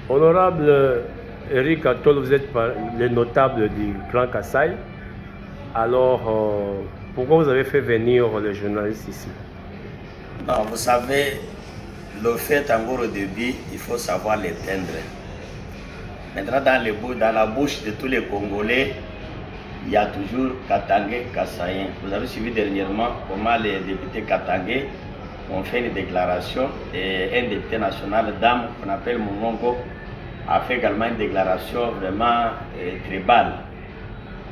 Honorable Eric Atol, vous êtes le notable du clan Kassai. Alors, pourquoi vous avez fait venir les journalistes ici? Non, vous savez, le fait encore au début, il faut savoir l'éteindre. Maintenant, dans la bouche de tous les Congolais, il y a toujours Katangé, Kassaïen. Vous avez suivi dernièrement comment les députés Katangé ont fait une déclaration et un député national, Dame, qu'on appelle Mongongo, a fait également une déclaration vraiment tribale.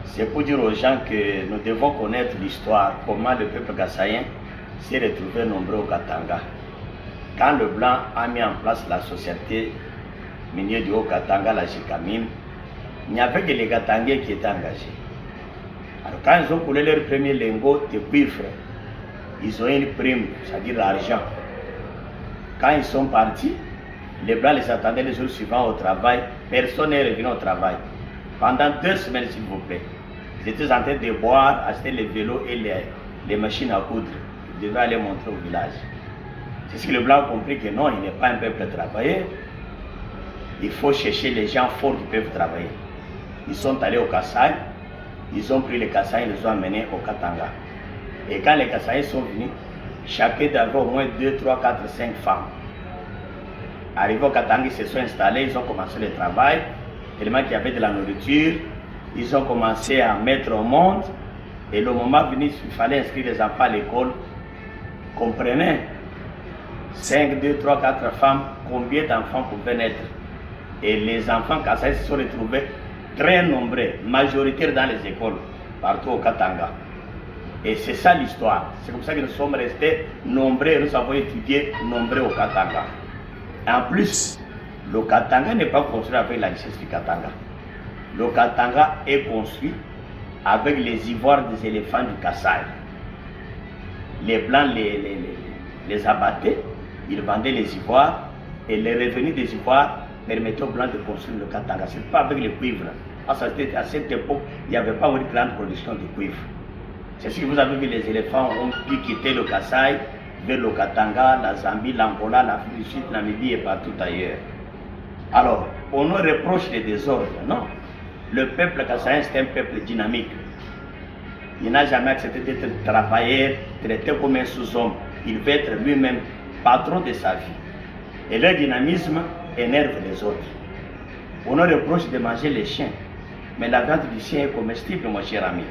C'est pour dire aux gens que nous devons connaître l'histoire, comment le peuple kassaïen s'est retrouvé nombreux au Katanga. Quand le blanc a mis en place la société minière du Haut-Katanga, la Jikamine, il n'y avait que les Katangais qui étaient engagés. Alors quand ils ont coulé leur premier lingot de cuivre, ils ont eu une prime, c'est-à-dire l'argent. Quand ils sont partis, les blancs les attendaient les jours suivants au travail, personne n'est revenu au travail. Pendant 2 semaines, s'il vous plaît, ils étaient en train de boire, acheter les vélos et les machines à coudre. Ils devaient aller montrer au village. C'est ce que les blancs ont compris que non, il n'est pas un peuple travailleur. Il faut chercher les gens forts qui peuvent travailler. Ils sont allés au Kassai, ils ont pris les Kassai, ils les ont amenés au Katanga. Et quand les Kassai sont venus, chacun avait au moins 2, 3, 4, 5 femmes. Arrivés au Katanga, ils se sont installés, ils ont commencé le travail, tellement qu'il y avait de la nourriture, ils ont commencé à mettre au monde, et le moment venu, il fallait inscrire les enfants à l'école. Comprenez, 5, 2, 3, 4 femmes, combien d'enfants pouvaient naître? Et les enfants Kassai se sont retrouvés très nombreux, majoritaires dans les écoles, partout au Katanga. Et c'est ça l'histoire. C'est comme ça que nous sommes restés nombreux, nous avons étudié nombreux au Katanga. En plus, le Katanga n'est pas construit avec la richesse du Katanga. Le Katanga est construit avec les ivoires des éléphants du Kassai. Les Blancs les abattaient, ils vendaient les ivoires et les revenus des ivoires permettaient aux Blancs de construire le Katanga. Ce n'est pas avec le cuivre. À cette époque, il n'y avait pas une grande production de cuivre. C'est ce que vous avez vu, les éléphants ont pu quitter le Kassai vers le Katanga, la Zambie, l'Angola, l'Afrique du Sud, la Namibie et partout ailleurs. Alors, on nous reproche les désordres, non. Le peuple kassaïen, c'est un peuple dynamique. Il n'a jamais accepté d'être travailleur, traité comme un sous-homme. Il veut être lui-même patron de sa vie. Et leur dynamisme énerve les autres. On nous reproche de manger les chiens, mais la viande du chien est comestible, mon cher ami.